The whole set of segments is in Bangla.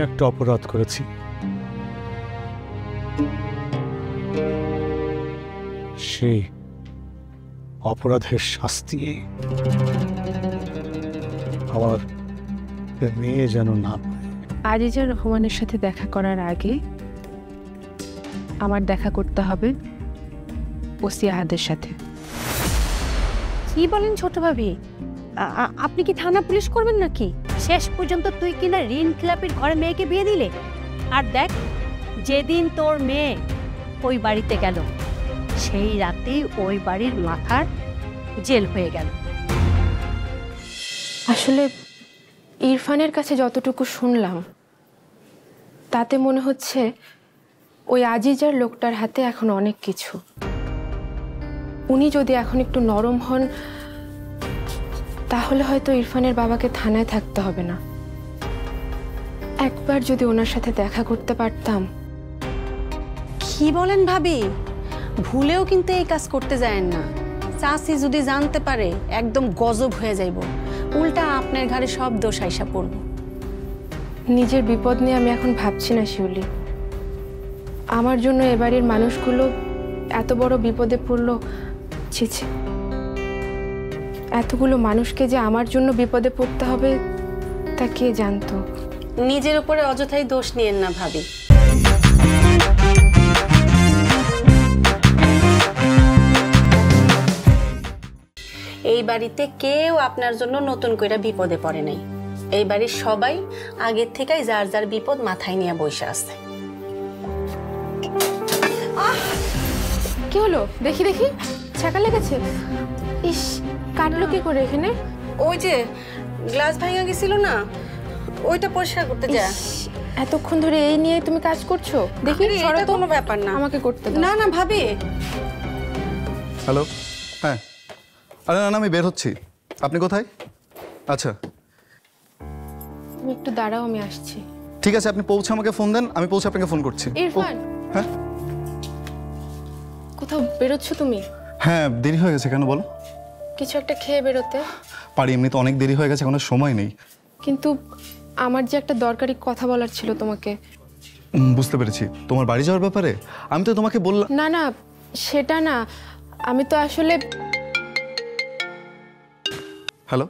একটা অপরাধ করেছি, সেই অপরাধের শাস্তি আমার মেয়ে যেন না পায়। আজিজা রহমানের সাথে দেখা করার আগে আমার দেখা করতে হবে ওসি আহাদের সাথে। কি বলেন ছোট ভাবি, আপনি কি থানা পুলিশ করবেন নাকি? শেষ পর্যন্ত তুই কিনা ঋণ খেলাপির ঘরে মেয়েকে বিয়ে দিলে। আর দেখ, যেদিন তোর মেয়ে ওই বাড়িতে গেল সেই রাতেই ওই বাড়ির মাথার জেল হয়ে গেল। আসলে ইরফানের কাছে যতটুকু শুনলাম তাতে মনে হচ্ছে ওই আজিজার লোকটার হাতে এখন অনেক কিছু। উনি যদি এখন একটু নরম হন তাহলে হয়তো ইরফানের বাবাকে থানায় থাকতে হবে না। একবার যদি ওনার সাথে দেখা করতে পারতাম। কি বলেন ভাবি, ভুলেও কিন্তু এই কাজ করতে যায় না। চাচি যদি জানতে পারে একদম গজব হয়ে যাইব, উল্টা আপনার ঘাড়ে সব দোষ আইসা পড়ব। নিজের বিপদ নিয়ে আমি এখন ভাবছি না শিউলি। আমার জন্য এবাড়ির মানুষগুলো এত বড় বিপদে পড়লো। ছি ছি, এতগুলো মানুষকে যে আমার জন্য বিপদে পড়তে হবে তা কে জানতো। নিজের উপরে অযথাই দোষ নিয়েন না ভাবি। এই বাড়িতে কেউ আপনার জন্য নতুন করে বিপদে পড়ে নাই। এই বাড়ির সবাই আগের থেকেই যার যার বিপদ মাথায় নিয়ে বসে আছে। কি হলো? দেখি দেখি, ছাকা লেগেছে। ইস, কাটলো কি করে এখানে? ওই যে গ্লাস ভাঙা গেছিল না, ওইটা পরিষ্কার করতে যা। এতক্ষণ ধরে এই নিয়ে তুমি কাজ করছো? দেখি, এটা কোনো ব্যাপার না, আমাকে করতে দাও। না না ভাবি। হ্যালো, হ্যাঁ। আরে না, আমি বের হচ্ছি। আপনি কোথায়? আচ্ছা, তুমি একটু দাঁড়াও, আমি আসছি। ঠিক আছে, আপনি পৌঁছে আমাকে ফোন দেন, আমি পৌঁছে আপনাকে ফোন করছি। ইরফান, হ্যাঁ কোথাও বেরোচ্ছ তুমি? হ্যাঁ, দেরি হয়ে গেছে কেন বলো? কিছু একটা খেয়ে বেরোতে পারি, এমনি তো অনেক দেরি হয়ে গেছে, কোনো সময় নেই। কিন্তু আমার যে একটা দরকারি কথা বলার ছিল তোমাকে। বুঝতে পেরেছি, তোমার বাড়ি যাওয়ার ব্যাপারে আমি তো তোমাকে বললাম। না না, সেটা না, আমি তো আসলে। হ্যালো,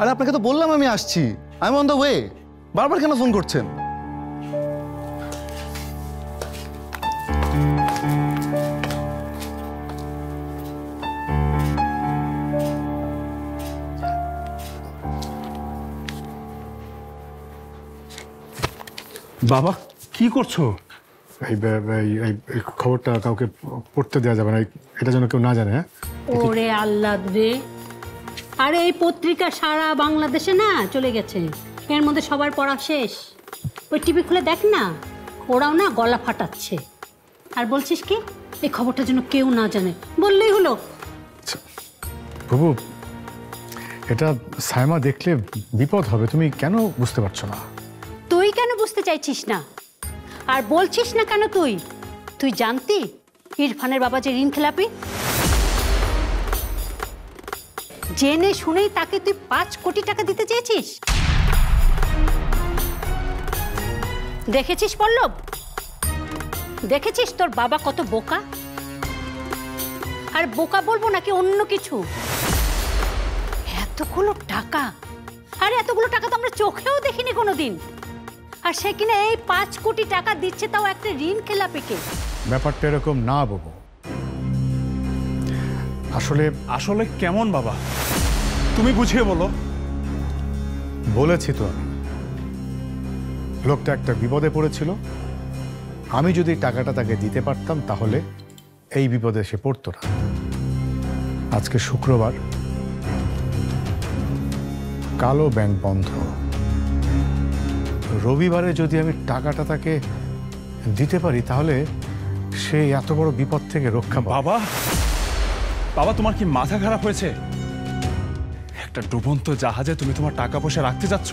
আরে আপনাকে তো বললাম আমি আসছি, I am on the way. বারবার কেন ফোন করছেন? বাবা কি করছো? এই খবরটা কাউকে পড়তে দেওয়া যাবে না, এটা যেন কেউ না জানে। হ্যাঁ, ওরে আল্লাহ রে, আরে এই পত্রিকা সারা বাংলাদেশে না চলে গেছে, এর মধ্যে সবার পড়া শেষ। ওই টিভি খুলে দেখ না, ওরাও না গলা ফাটাচ্ছে। আর বলছিস কি এই খবরটা যেন কেউ না জানে, বললেই হলো। প্রভু, এটা সাইমা দেখলে বিপদ হবে, তুমি কেন বুঝতে পারছো না? তুই কেন বুঝতে চাইছিস না? আর বলছিস না কেন? তুই তুই জানতি ইরফানের বাবা যে ঋণ খেলাপি? জেনে শুনেই তাকে তুই 5 কোটি টাকা দিতে চেয়েছিস। দেখেছিস পল্লব, দেখেছিস তোর বাবা কত বোকা? আর বোকা বলবো নাকি অন্য কিছু? এতগুলো টাকা, আরে এতগুলো টাকা তো আমরা চোখেও দেখিনি কোনোদিন। আর সে কিনা এই 5 কোটি টাকা দিচ্ছে, তাও একটা ঋণ খেলাপিকে। ব্যাপারটা এরকম না বাবু। আসলে আসলে কেমন বাবা, তুমি বুঝিয়ে বলো। বলেছি তো আমি, লোকটা একটা বিপদে পড়েছিল। আমি যদি টাকাটা তাকে দিতে পারতাম তাহলে এই বিপদে সে পড়তো না। আজকে শুক্রবার, কালো ব্যাংক বন্ধ। রবিবারে যদি আমি টাকাটা তাকে দিতে পারি তাহলে সে এত বড় বিপদ থেকে রক্ষা পাবে। বাবা, বাবা তোমার কি মাথা খারাপ হয়েছে? একটা ডুবন্ত জাহাজে তুমি তোমার টাকা পয়সা রাখতে যাচ্ছ?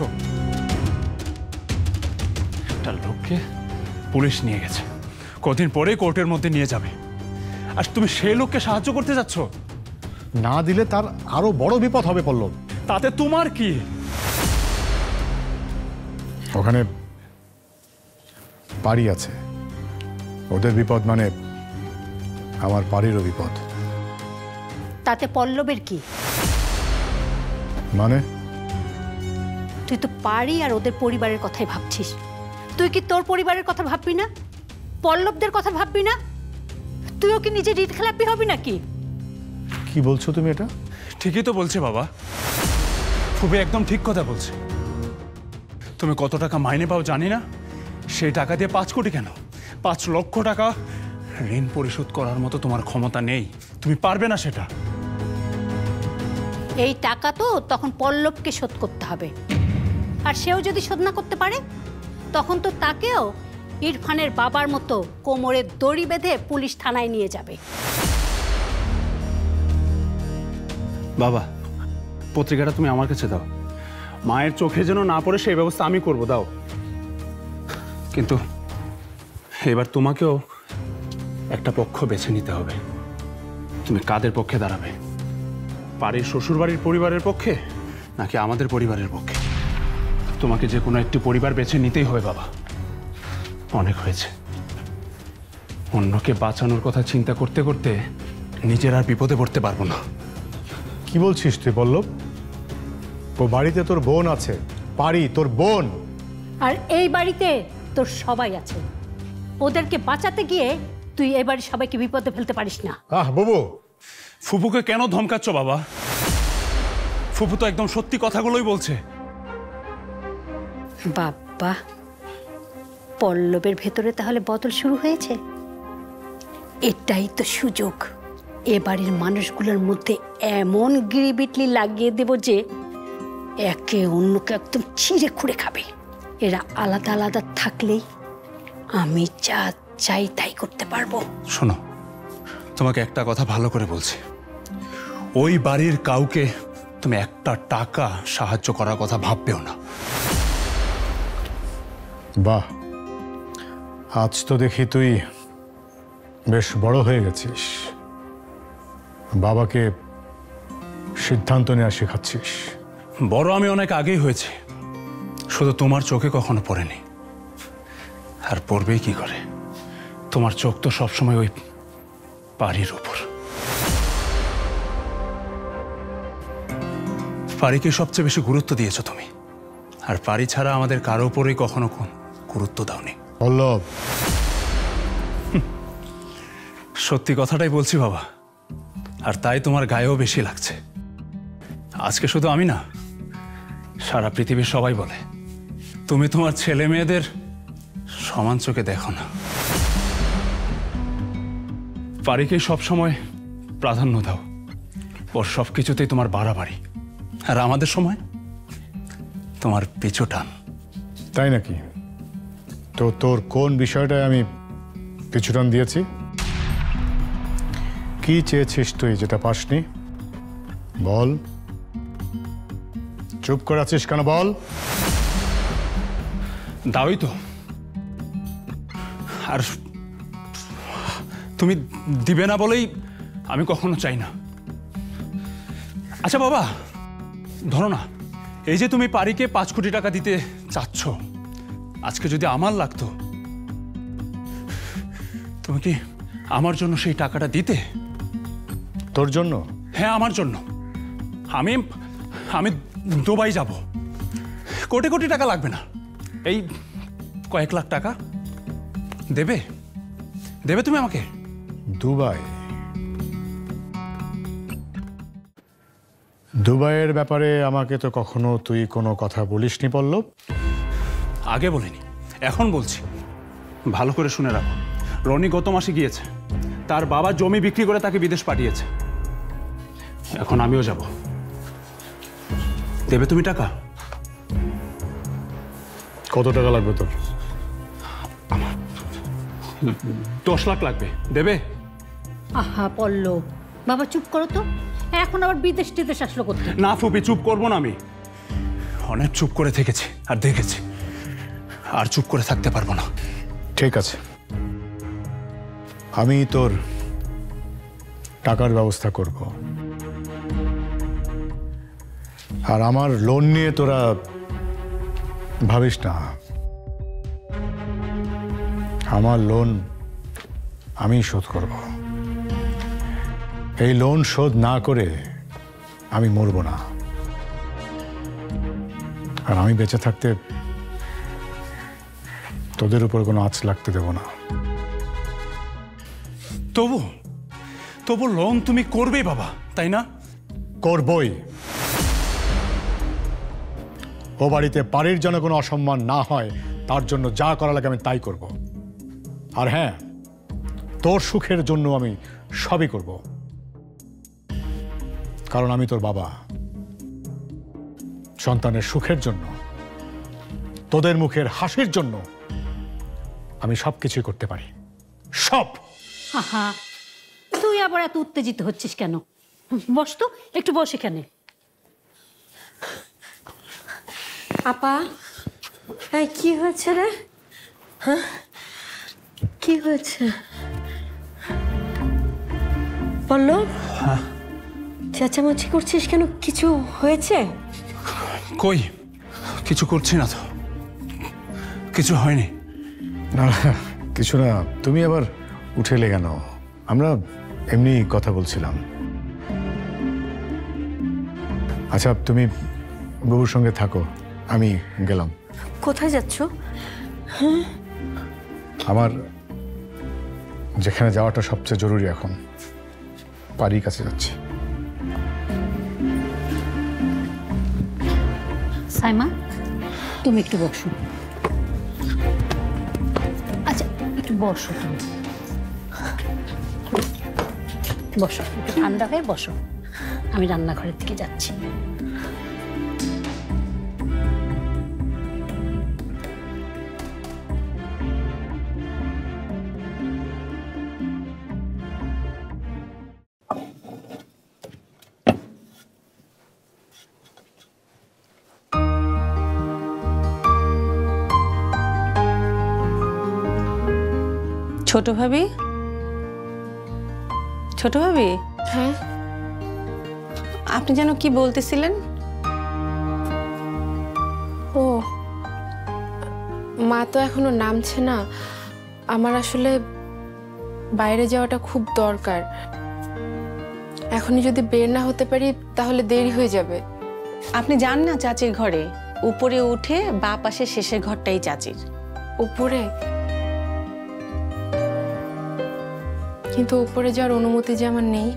একটা লোককে পুলিশ নিয়ে গেছে, কদিন পরে কোর্টের মধ্যে নিয়ে যাবে, আর তুমি সেই লোককে সাহায্য করতে যাচ্ছ? না দিলে তার আরো বড় বিপদ হবে পল্লব। তাতে তোমার কি? ওখানে পারি আছে, ওদের বিপদ মানে আমার বাড়িরও বিপদ। তাতে পল্লবের কি? মানে তুই তো পারি আর ওদের পরিবারের কথাই ভাবছিস। তুই কি তোর পরিবারের কথা ভাববি না? পল্লবদের কথা ভাববি না? তুইও কি নিজে ঋণ খেলাপি হবি নাকি? কি বলছো তুমি এটা? ঠিকই তো বলছে বাবা, ফুপি একদম ঠিক কথা বলছে। তুমি কত টাকা মাইনে পাও জানি না, সেই টাকা দিয়ে 5 কোটি কেন 5 লক্ষ টাকা ঋণ পরিশোধ করার মতো তোমার ক্ষমতা নেই, তুমি পারবে না সেটা। এই টাকা তো তখন পল্লবকে শোধ করতে হবে, আর সেও যদি শোধ না করতে পারে তখন তো তাকেও ইরফানের বাবার মতো কোমরে দড়ি বেঁধে পুলিশ থানায় নিয়ে যাবে। বাবা, পত্রিকাটা তুমি আমার কাছে দাও, মায়ের চোখে যেন না পড়ে সেই ব্যবস্থা আমি করব, দাও। কিন্তু এবার তোমাকেও একটা পক্ষ বেছে নিতে হবে। তুমি কাদের পক্ষে দাঁড়াবে? বাড়ির শ্বশুরবাড়ির পরিবারের পক্ষে নাকি আমাদের পরিবারের পক্ষে? তোমাকে যে কোনো একটি পরিবার বেছে নিতেই হবে বাবা। অনেক হয়েছে, অন্যকে বাঁচানোর কথা চিন্তা করতে করতে নিজের আর বিপদে পড়তে পারবো না। কি বলছিস তুই পল্লব? ও বাড়িতে তোর বোন আছে, পারি তোর বোন। আর এই বাড়িতে তোর সবাই আছে। ওদেরকে বাঁচাতে গিয়ে তুই এই বাড়ির সবাইকে বিপদে ফেলতে পারিস না। বাবু, ফুপুকে কেন ধমকাচ্ছ বাবা? ফুপু তো একদম সত্যি কথাগুলোই বলছে। বাবা, পল্লবের ভেতরে তাহলে বদল শুরু হয়েছে। এটাই তো সুযোগ। এ বাড়ির মানুষগুলোর মধ্যে এমন গিরিবিটলি লাগিয়ে দেব যে একে অন্যকে একদম ছিঁড়ে খুঁড়ে খাবে। এরা আলাদা আলাদা থাকলেই আমি যা চাই তাই করতে পারবো। শোনো, তোমাকে একটা কথা ভালো করে বলছি, ওই বাড়ির কাউকে তুমি একটা টাকা সাহায্য করার কথা ভাববেও না। বাহ, আজ তো দেখি তুই বেশ বড় হয়ে গেছিস, বাবাকে সিদ্ধান্ত নেওয়া শেখাচ্ছিস। বড় আমি অনেক আগেই হয়েছি, শুধু তোমার চোখে কখনো পড়েনি। আর পড়বেই কি করে? তোমার চোখ তো সবসময় ওই বাড়ির উপর। বাড়িকে সবচেয়ে বেশি গুরুত্ব দিয়েছো তুমি, আর বাড়ি ছাড়া আমাদের কারো উপরেই কখনো গুরুত্ব দাওনি। পল্লব, সত্যি কথাটাই বলছি বাবা, আর তাই তোমার গায়েও বেশি লাগছে। আজকে শুধু আমি না, সারা পৃথিবীর সবাই বলে তুমি তোমার ছেলে মেয়েদের সমান চোখে দেখো না। পারিকে সবসময় প্রাধান্য দাও, ওর সব কিছুতেই তোমার বাড়াবাড়ি, আর আমাদের সময় তোমার পিছু টান। তাই নাকি? তো তোর কোন বিষয়টায় আমি পিছুটান দিয়েছি? কি চেয়েছিস তুই যেটা পাসনি? বল। চুপ করে আছিস কেন? বল। দাওই তো, আর তুমি দিবে না বলেই আমি কখনো চাই না। আচ্ছা বাবা, ধরো না, এই যে তুমি পারিকে 5 কোটি টাকা দিতে চাচ্ছ, আজকে যদি আমার লাগতো, তুমি কি আমার জন্য সেই টাকাটা দিতে? তোর জন্য? হ্যাঁ, আমার জন্য। আমি আমি দুবাই যাব, কোটি কোটি টাকা লাগবে না, এই কয়েক লাখ টাকা দেবে দেবে তুমি আমাকে? দুবাই? দুবাইয়ের ব্যাপারে আমাকে তো কখনো তুই কোনো কথা বলিসনি পল্লব। আগে বলিনি, এখন বলছি, ভালো করে শুনে রাখো। রনি গত মাসে গিয়েছে, তার বাবা জমি বিক্রি করে তাকে বিদেশ পাঠিয়েছে। এখন আমিও যাব, দেবে তুমি টাকা? কত টাকা লাগবে তোর? 10 লাখ লাগবে, দেবে? আহা পল্লব, বাবা চুপ করো তো, এখন আবার বিদেশ টিদেশ আসলো করতে। না ফুপি, চুপ করবো না আমি। অনেক চুপ করে থেকেছি আর দেখেছি, আর চুপ করে থাকতে পারবো না। ঠিক আছে, আমি তোর টাকার ব্যবস্থা করব, আর আমার লোন নিয়ে তোরা ভাবিস না। আমার লোন আমি শোধ করব। এই লোন শোধ না করে আমি মরব না। আর আমি বেঁচে থাকতে তোদের উপর কোনো আঁচ লাগতে দেব না। তবু লোন তুমি করবেই বাবা, তাই না? করবই। ও বাড়িতে বাড়ির জন্য কোনো অসম্মান না হয় তার জন্য যা করা লাগে আমি তাই করব। আর হ্যাঁ, তোর সুখের জন্য আমি সবই করব, কারণ আমি তোর বাবা। সন্তানের সুখের জন্য, তোদের মুখের হাসির জন্য আমি সবকিছুই করতে পারি, সব। আহা, তুই আবার এত উত্তেজিত হচ্ছিস কেন? বস তো, একটু বস এখানে। আপা, এই কি হয়েছে রে? হ্যাঁ, কি হয়েছে? বললো চেঁচামেচি করছিস কেন? কিছু হয়েছে? কই, কিছু করছি না তো, কিছু হয়নি। না কিছু না। তুমি আবার উঠে এলে কেন? আমরা এমনি কথা বলছিলাম। আচ্ছা, তুমি বাবুর সঙ্গে থাকো, আমি গেলাম। কোথায় যাচ্ছ? আমার যেখানে যাওয়াটা সবচেয়ে জরুরি এখন, বাড়ির কাছে যাচ্ছি। সাইমা, তুমি একটু বসো। আচ্ছা, একটু বসো তুমি, বসো, একটু ঠান্ডা হয়ে বসো। আমি রান্নাঘরের দিকে যাচ্ছি। ছোট ভাবি, ছোট ভাবি, হ্যাঁ, আপনি যেন কি বলতেছিলেন? ও মা তো এখনো নামছে না। আমার আসলে বাইরে যাওয়াটা খুব দরকার। এখনই যদি বের না হতে পারি তাহলে দেরি হয়ে যাবে। আপনি যান না চাচির ঘরে, উপরে উঠে বা পাশে শেষের ঘরটাই চাচির। উপরে? কিন্তু উপরে যাওয়ার অনুমতি যে আমার নেই।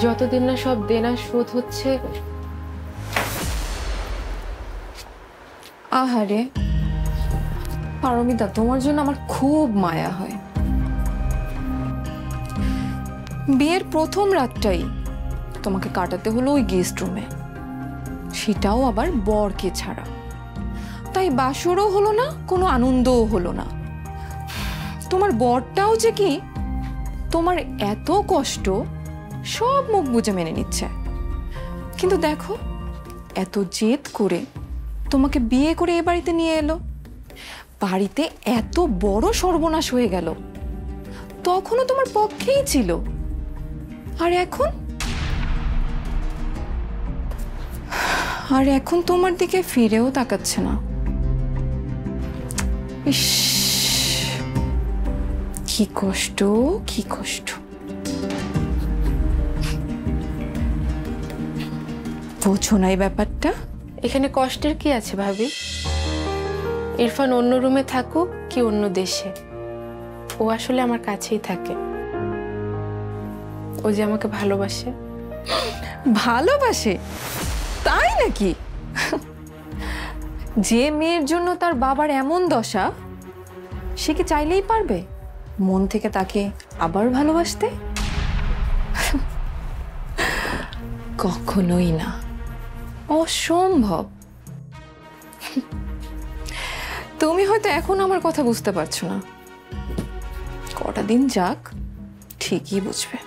যতদিন না সব দেনা শোধ হচ্ছে। আহারে পারমিতা, তোমার জন্য আমার খুব মায়া হয়। বিয়ের প্রথম রাতটাই তোমাকে কাটাতে হলো ওই গেস্ট রুমে, সেটাও আবার বরকে ছাড়া। তাই বাসরও হলো না, কোনো আনন্দও হলো না। তোমার বরটাও যে কি তোমার এত কষ্ট সব মুখ বুজে মেনে নিচ্ছে। কিন্তু দেখো, এত জেদ করে তোমাকে বিয়ে করে এ বাড়িতে নিয়ে এলো, বাড়িতে এত বড় সর্বনাশ হয়ে গেল, তখনও তোমার পক্ষেই ছিল। আর এখন তোমার দিকে ফিরেও তাকাচ্ছে না। ইস, কি কষ্ট, কি কষ্ট। বোঝো না এই ব্যাপারটা? এখানে কষ্টের কি আছে ভাবি? ইরফান অন্য রুমে থাকুক কি অন্য দেশে, ও আসলে আমার কাছেই থাকে। ও যে আমাকে ভালোবাসে। ভালোবাসে? তাই নাকি? যে মেয়ের জন্য তার বাবার এমন দশা, সে কি চাইলেই পারবে মন থেকে তাকে আবার ভালোবাসতে? কখনোই না, অসম্ভব। তুমি হয়তো এখন আমার কথা বুঝতে পারছো না, কটা দিন যাক ঠিকই বুঝবে।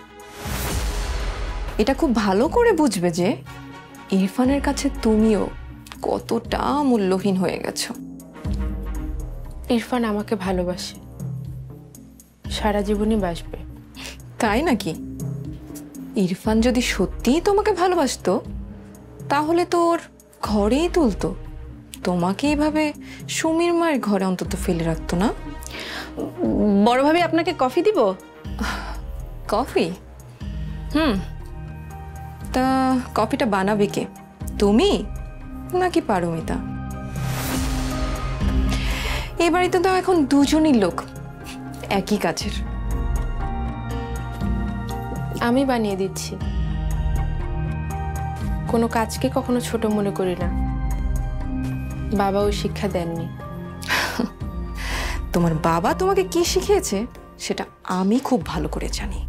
এটা খুব ভালো করে বুঝবে যে ইরফানের কাছে তুমিও কতটা মূল্যহীন হয়ে গেছো। ইরফান আমাকে ভালোবাসে, সারা জীবনই বাসবে। তাই নাকি? ইরফান যদি সত্যিই তোমাকে ভালোবাসতো তাহলে তোর ঘরেই তুলতো, তোমাকে এইভাবে সুমির মায়ের ঘরে অন্তত ফেলে রাখতো না। বড় ভাবি আপনাকে কফি দিব? কফি? তা কফিটা বানাবে কে, তুমি নাকি পারমিতা? এ বাড়িতে তো এখন দুজনই লোক, একই কাজের। আমি বানিয়ে দিচ্ছি। কোনো কাজকে কখনো ছোট মনে করি না, বাবাও শিক্ষা দেননি। তোমার বাবা তোমাকে কি শিখিয়েছে সেটা আমি খুব ভালো করে জানি।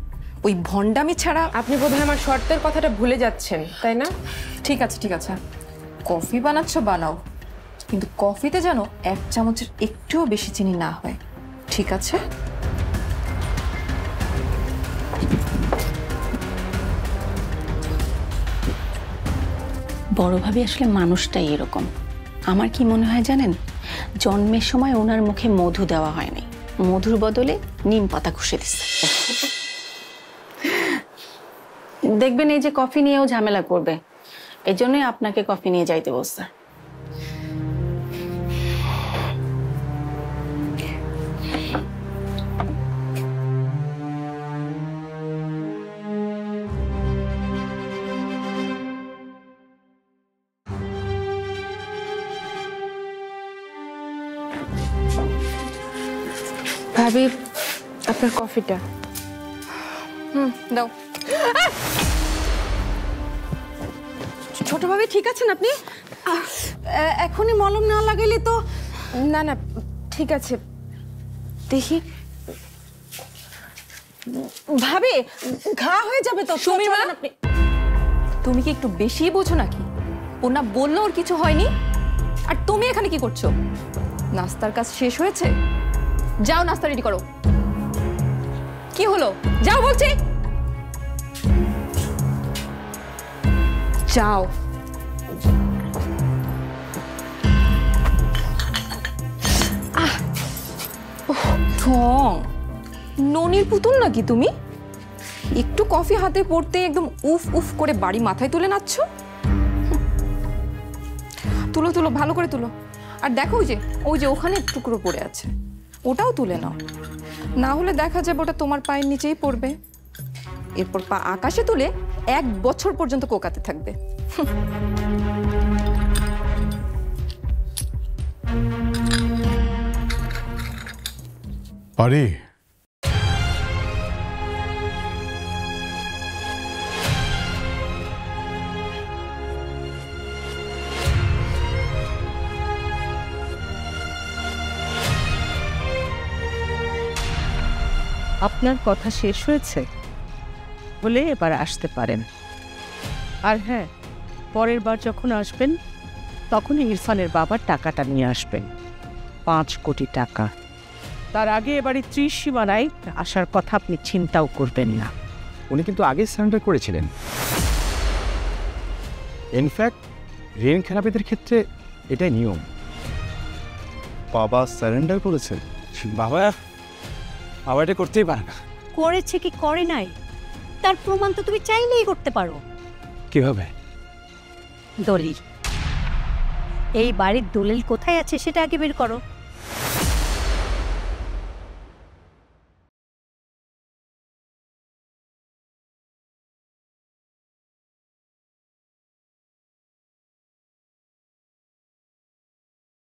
ওই ভণ্ডামি ছাড়া। আপনি বোধহয় আমার শর্তের কথাটা ভুলে যাচ্ছেন, তাই না? ঠিক আছে ঠিক আছে, কফি বানাচ্ছ বানাও, কিন্তু কফিতে যেন 1 চামচের একটুও বেশি চিনি না হয়, ঠিক আছে? বড় ভাবি আসলে মানুষটাই এরকম। আমার কি মনে হয় জানেন, জন্মের সময় ওনার মুখে মধু দেওয়া হয়নি, মধুর বদলে নিম পাতা ঘষে দিচ্ছে। দেখবেন এই যে কফি নিয়েও ঝামেলা করবে, এজন্যই আপনাকে কফি নিয়ে যাইতে বলছে। ভাবি, আপনার কফিটা। দাও। ছোট ভাবি ঠিক আছেন আপনি? এখনই মলম না লাগাইলে তো। না না, ঠিক আছে, দেখি। ভাবি ঘা হয়ে যাবে তো। সুমির মা, তুমি কি একটু বেশি বোঝো নাকি? ও না বললো ওর কিছু হয়নি, আর তুমি এখানে কি করছো? নাস্তার কাজ শেষ হয়েছে, যাও নাস্তা রেডি করো। কি হলো, যাও বলছি, যাও। ননির পুতুল নাকি তুমি? একটু কফি হাতে পড়তে একদম উফ উফ করে বাড়ি মাথায় তুলে নাচ্ছ। তুলো তুলো, ভালো করে তুলো। আর দেখো ওই যে ওখানে টুকরো পড়ে আছে, ওটাও তুলে নাও, না হলে দেখা যাবে ওটা তোমার পায়ের নিচেই পড়বে। এরপর পা আকাশে তুলে 1 বছর পর্যন্ত কোকাতে থাকবে। পারি? আপনার কথা শেষ হয়েছে বলে এবার আসতে পারেন। আর হ্যাঁ, পরের বার যখন আসবেন তখন ইরফানের বাবার টাকাটা নিয়ে আসবেন, 5 কোটি টাকা। তার আগে এবারে 30 সীমানায় আসার কথা আপনি চিন্তাও করবেন না। উনি কিন্তু আগে সারেন্ডার করেছিলেন। ইনফ্যাক্ট ঋণ খেলাপিদের ক্ষেত্রে এটাই নিয়ম। বাবা সারেন্ডার করেছেন? বাবা এটা করতেই পারে না। করেছে কি করে নাই তার প্রমাণ তো তুমি চাইলেই করতে পারো। কিভাবে? দলিল। এই বাড়ির দলিল কোথায় আছে সেটা আগে বের করো।